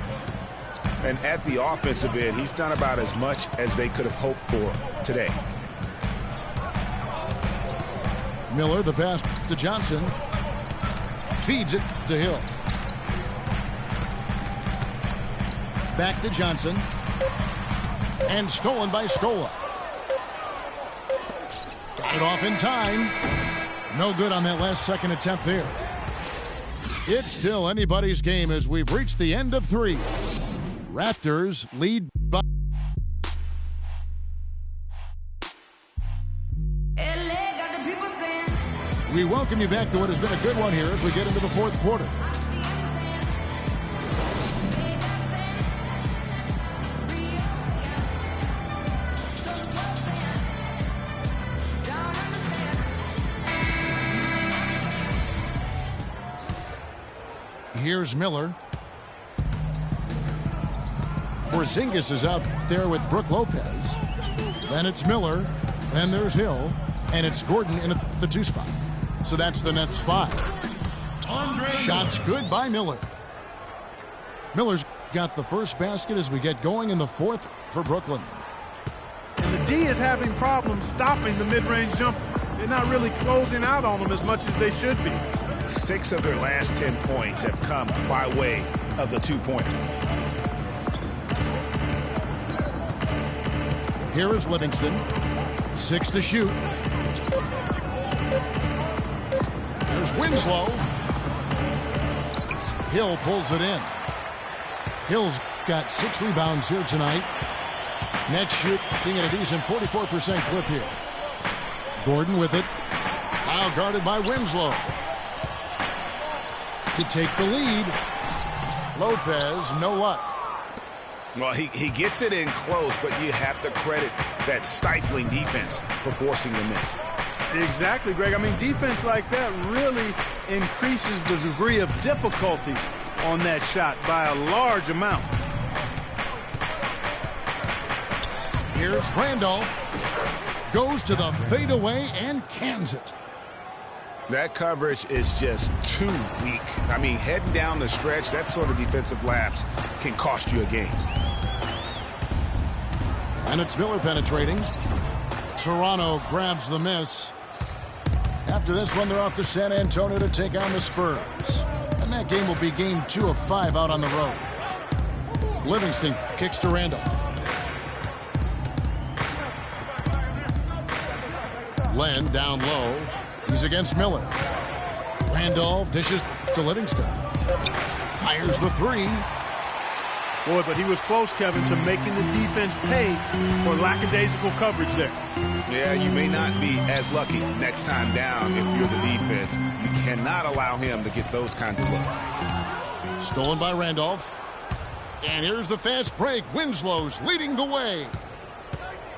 And at the offensive end, he's done about as much as they could have hoped for today. Miller, the pass to Johnson. Feeds it to Hill. Back to Johnson. And stolen by Scola. Got it off in time. No good on that last second attempt there. It's still anybody's game as we've reached the end of 3. Raptors lead by... We welcome you back to what has been a good one here as we get into the 4th quarter. Here's Miller. Porzingis is out there with Brook Lopez. Then it's Miller. Then there's Hill. And it's Gordon in the 2 spot. So that's the Nets 5. Shots good by Miller. Miller's got the first basket as we get going in the 4th for Brooklyn. And the D is having problems stopping the mid-range jumper. They're not really closing out on them as much as they should be. 6 of their last 10 points have come by way of the 2-pointer. Here is Livingston. 6 to shoot. There's Winslow. Hill pulls it in. Hill's got 6 rebounds here tonight. Net shoot being at a decent 44% clip here. Gordon with it. Now guarded by Winslow. To take the lead. Lopez, no luck. Well, he gets it in close, but you have to credit that stifling defense for forcing the miss. Exactly, Greg. I mean, defense like that really increases the degree of difficulty on that shot by a large amount. Here's Randolph. Goes to the fadeaway and cans it. That coverage is just too weak. I mean, heading down the stretch, that sort of defensive lapse can cost you a game. And it's Miller penetrating. Toronto grabs the miss. After this one, they're off to San Antonio to take on the Spurs. And that game will be game 2 of 5 out on the road. Livingston kicks to Randolph. Len down low. He's against Miller. Randolph dishes to Livingston. Fires the three. Boy, but he was close, Kevin, to making the defense pay for lackadaisical coverage there. Yeah, you may not be as lucky next time down if you're the defense. You cannot allow him to get those kinds of looks. Stolen by Randolph. And here's the fast break. Winslow's leading the way.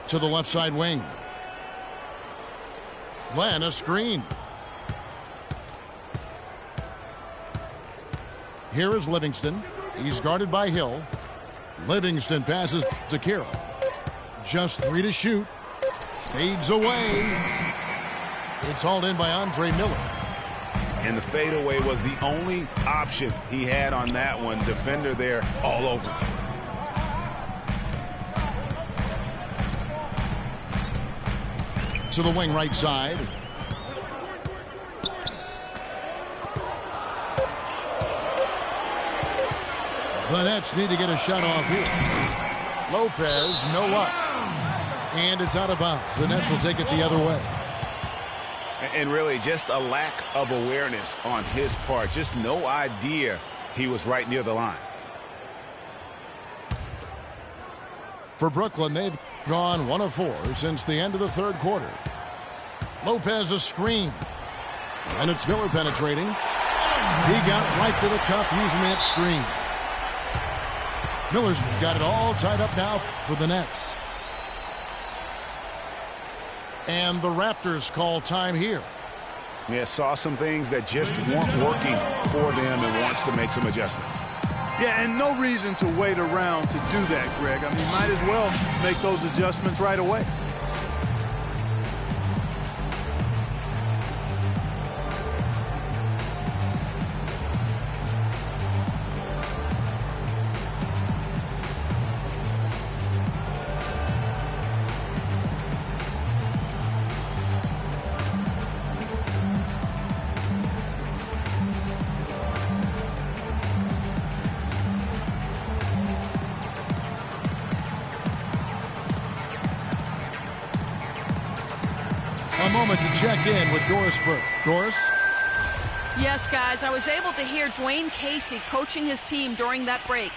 To the left side wing. Len, a screen. Here is Livingston. He's guarded by Hill. Livingston passes to Kira. Just 3 to shoot. Fades away. It's hauled in by Andre Miller. And the fadeaway was the only option he had on that one. Defender there all over. To the wing right side. The Nets need to get a shot off here. Lopez, no luck. And it's out of bounds. The Nets will take it the other way. And really just a lack of awareness on his part. Just no idea he was right near the line. For Brooklyn, they've gone 1 of 4 since the end of the third quarter. Lopez a screen. And it's Miller penetrating. He got right to the cup using that screen. Miller's got it all tied up now for the Nets. And the Raptors call time here. Yeah, saw some things that just weren't working for them and wants to make some adjustments. Yeah, and no reason to wait around to do that, Greg. I mean, might as well make those adjustments right away. A moment to check in with Doris Burke. Doris? Yes, guys, I was able to hear Dwayne Casey coaching his team during that break.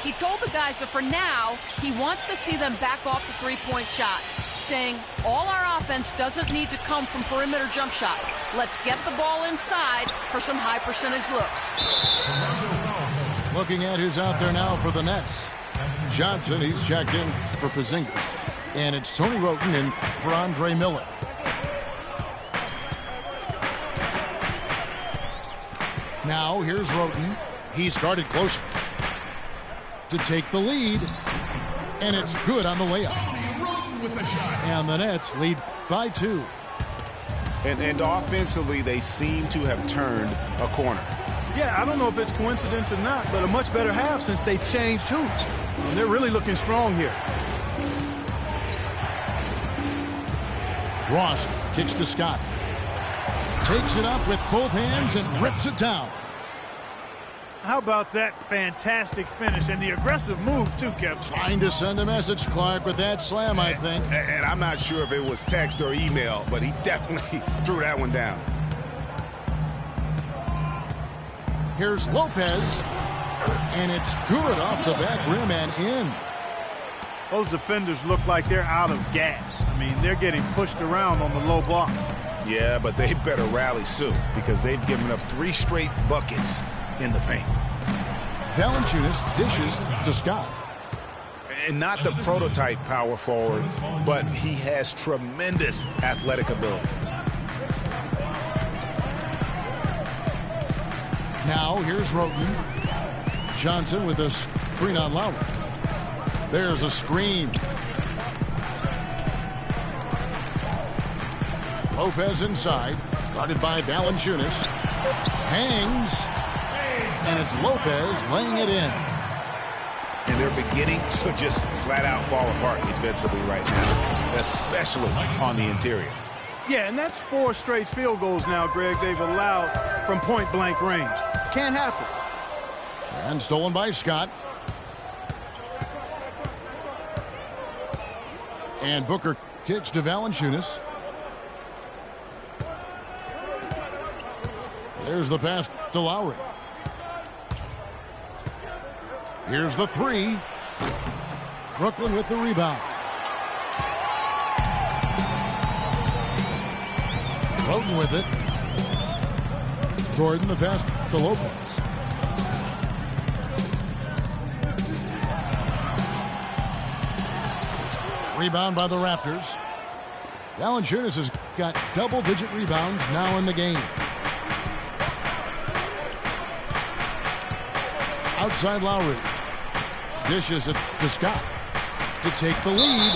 He told the guys that for now, he wants to see them back off the three-point shot, saying all our offense doesn't need to come from perimeter jump shots. Let's get the ball inside for some high percentage looks. Looking at who's out there now for the Nets. Johnson, he's checked in for Porzingis. And it's Tony Roten in for Andre Miller. Now here's Roten. He's guarded closer to take the lead. And it's good on the layup. And the Nets lead by 2. And offensively, they seem to have turned a corner. Yeah, I don't know if it's coincidence or not, but a much better half since they changed hoops. And they're really looking strong here. Ross kicks to Scott. Takes it up with both hands and rips it down. How about that fantastic finish and the aggressive move, too, Kevin? Trying to send a message, Clark, with that slam, I think. And I'm not sure if it was text or email, but he definitely threw that one down. Here's Lopez. And it's good off the back rim and in. Those defenders look like they're out of gas. I mean, they're getting pushed around on the low block. Yeah, but they better rally soon because they've given up 3 straight buckets in the paint. Valanciunas dishes to Scott. And not the prototype power forward, but he has tremendous athletic ability. Now here's Roten. Johnson with a screen on Lowry. There's a screen. Lopez inside, guarded by Valanciunas. Hangs, and it's Lopez laying it in. And they're beginning to just flat out fall apart defensively right now, especially on the interior. Yeah, and that's 4 straight field goals now, Greg, they've allowed from point-blank range. Can't happen. And stolen by Scott. And Booker kicks to Valanciunas. There's the pass to Lowry. Here's the 3. Brooklyn with the rebound. Roten with it. Gordon the pass to Lopez. Rebound by the Raptors. Valanciunas has got double-digit rebounds now in the game. Outside Lowry. Dishes it to Scott to take the lead.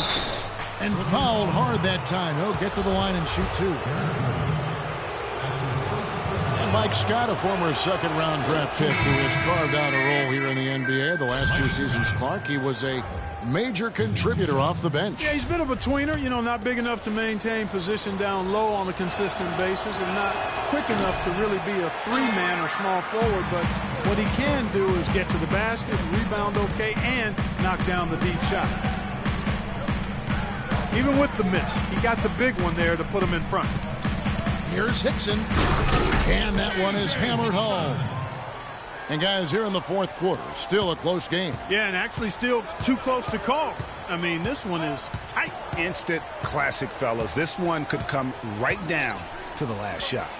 And fouled hard that time. He'll get to the line and shoot 2. And Mike Scott, a former second-round draft pick who has carved out a role here in the NBA the last 2 seasons, Clark. He was a major contributor off the bench. Yeah, he's a bit of a tweener, you know, not big enough to maintain position down low on a consistent basis and not quick enough to really be a 3-man or small forward, but what he can do is get to the basket, rebound okay, and knock down the deep shot. Even with the miss, he got the big one there to put him in front. Here's Hickson, and that one is hammered home. And guys, here in the 4th quarter, still a close game. Yeah, and actually still too close to call. I mean, this one is tight. Instant classic, fellas. This one could come right down to the last shot.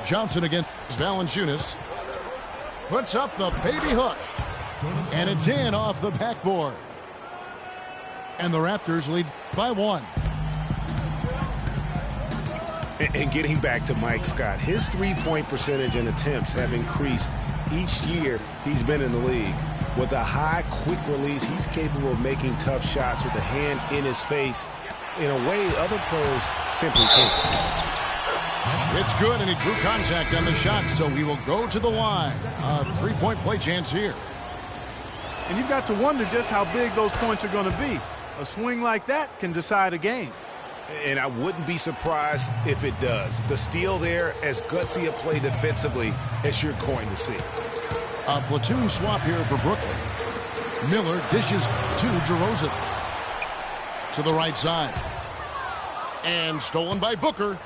Johnson against Valanciunas. Puts up the baby hook. And it's in off the backboard. And the Raptors lead by 1. And getting back to Mike Scott, his 3-point percentage and attempts have increased each year he's been in the league. With a high, quick release, he's capable of making tough shots with the hand in his face in a way other players simply can't. It's good, and he drew contact on the shot, so he will go to the line. A 3-point play chance here. And you've got to wonder just how big those points are going to be. A swing like that can decide a game. And I wouldn't be surprised if it does. The steal there, as gutsy a play defensively as you're going to see. A platoon swap here for Brooklyn. Miller dishes to DeRozan. To the right side. And stolen by Booker.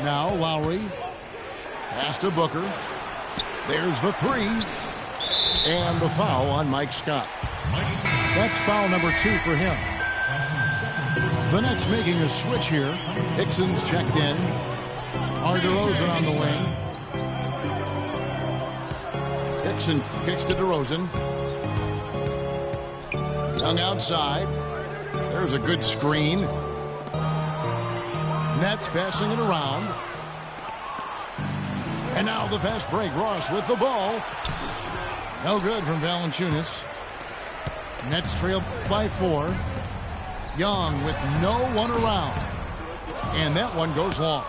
Now Lowry. Pass to Booker. There's the 3. And the foul on Mike Scott. That's foul number 2 for him. The Nets making a switch here. Hickson's checked in. DeRozan on the wing. Hickson kicks to DeRozan. Young outside. There's a good screen. Nets passing it around. And now the fast break. Ross with the ball. No good from Valanciunas. Nets trail by 4. Young with no one around. And that one goes long.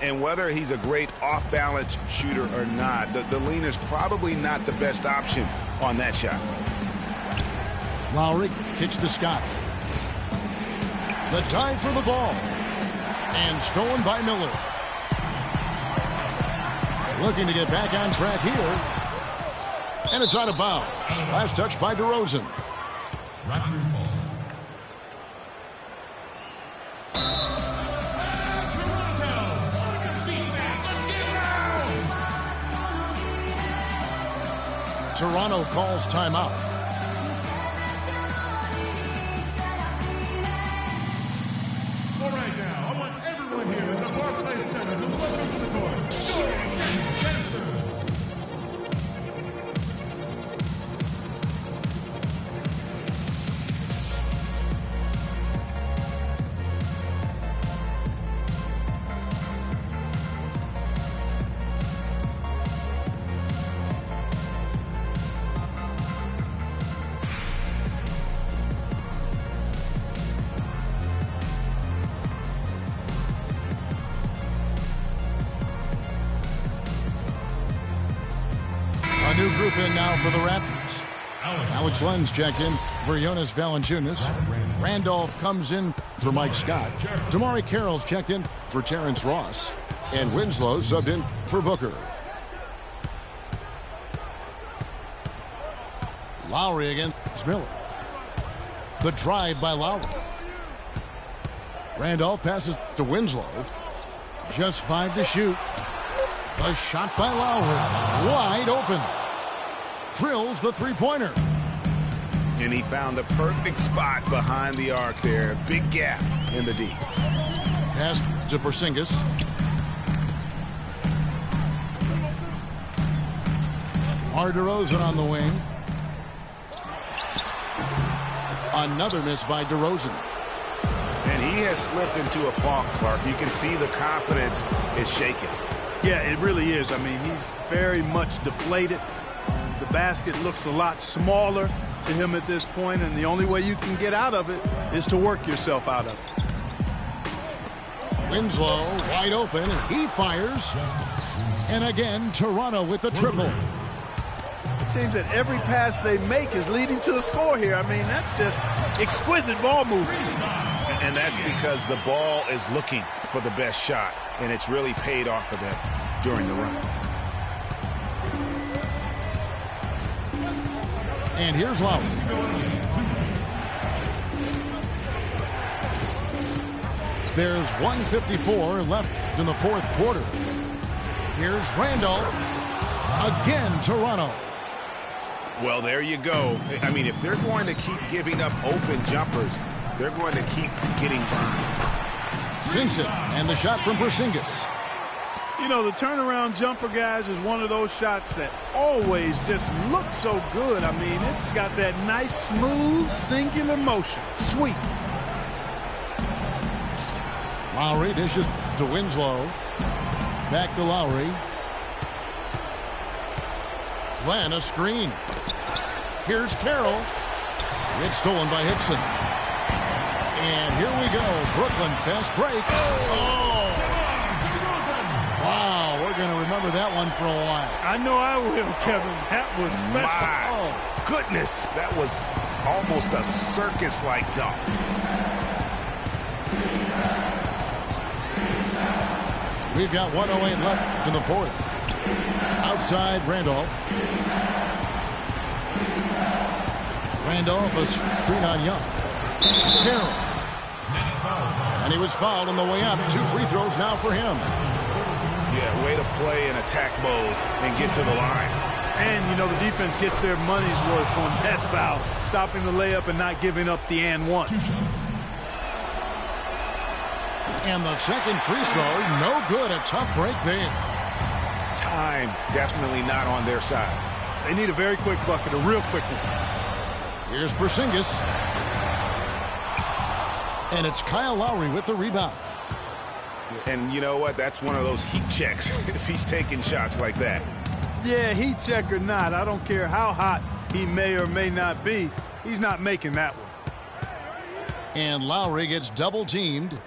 And whether he's a great off-balance shooter or not, the lean is probably not the best option on that shot. Lowry kicks to Scott. The dive for the ball. And stolen by Miller. Looking to get back on track here. And it's out of bounds. Last touch by DeRozan. Raptors ball. Toronto calls timeout. All right, now, I want everyone here at the Barclays Center to welcome to the court, Jordan Spencer. New group in now for the Raptors. Alex Len's checked in for Jonas Valanciunas. Randolph comes in for Mike Scott. Damari Carroll's checked in for Terrence Ross. And Winslow subbed in for Booker. Lowry against Miller. The drive by Lowry. Randolph passes to Winslow. Just 5 to shoot. A shot by Lowry. Wide open. Drills the three-pointer. And he found the perfect spot behind the arc there. Big gap in the D. Pass to Porzingis. DeRozan on the wing. Another miss by DeRozan. And he has slipped into a funk, Clark. You can see the confidence is shaken. Yeah, it really is. I mean, he's very much deflated. The basket looks a lot smaller to him at this point, and the only way you can get out of it is to work yourself out of it. Winslow wide open, and he fires. And again, Toronto with the triple. It seems that every pass they make is leading to a score here. I mean, that's just exquisite ball movement. And that's because the ball is looking for the best shot, and it's really paid off for them during the run. And here's Lowry. There's 1:54 left in the fourth quarter. Here's Randolph. Again, Toronto. Well, there you go. I mean, if they're going to keep giving up open jumpers, they're going to keep getting burned. Sinks it, and the shot from Porzingis. You know, the turnaround jumper, guys, is one of those shots that always just looks so good. I mean, it's got that nice, smooth, singular motion. Sweet. Lowry dishes to Winslow. Back to Lowry. Glenn, a screen. Here's Carroll. It's stolen by Hickson. And here we go. Brooklyn fast break. Oh! Wow, we're going to remember that one for a while. I know I will, Kevin. That was special. My goodness, that was almost a circus-like dunk. We've got 1:08 left in the fourth. Outside, Randolph. Randolph, a screen on Young. Carroll. And he was fouled on the way up. 2 free throws now for him. Yeah, way to play in attack mode and get to the line. And, you know, the defense gets their money's worth on that foul, stopping the layup and not giving up the and one. And the second free throw, no good. A tough break there. Time definitely not on their side. They need a very quick bucket, a real quick one. Here's Porzingis. And it's Kyle Lowry with the rebound. And you know what? That's one of those heat checks if he's taking shots like that. Yeah, heat check or not, I don't care how hot he may or may not be, he's not making that one. And Lowry gets double teamed.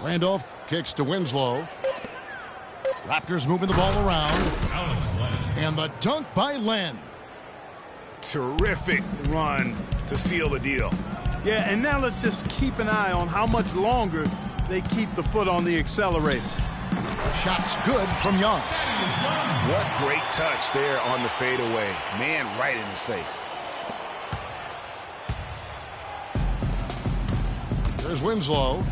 Randolph kicks to Winslow. Raptors moving the ball around. And the dunk by Len. Terrific run to seal the deal. Yeah, and now let's just keep an eye on how much longer they keep the foot on the accelerator. Shot's good from Young. What great touch there on the fadeaway. Man, right in his face. There's Winslow.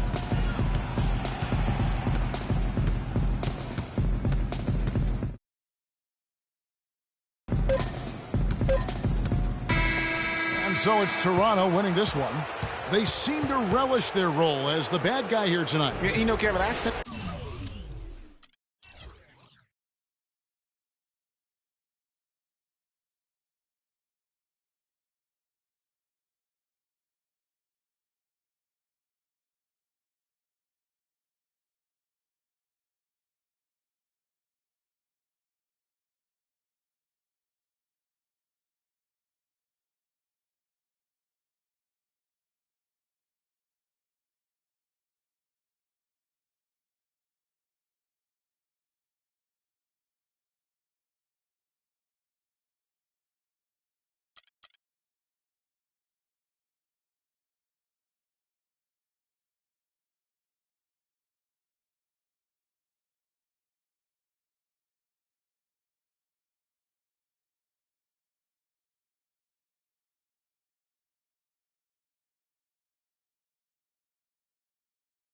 So it's Toronto winning this one. They seem to relish their role as the bad guy here tonight. You know, Kevin, I said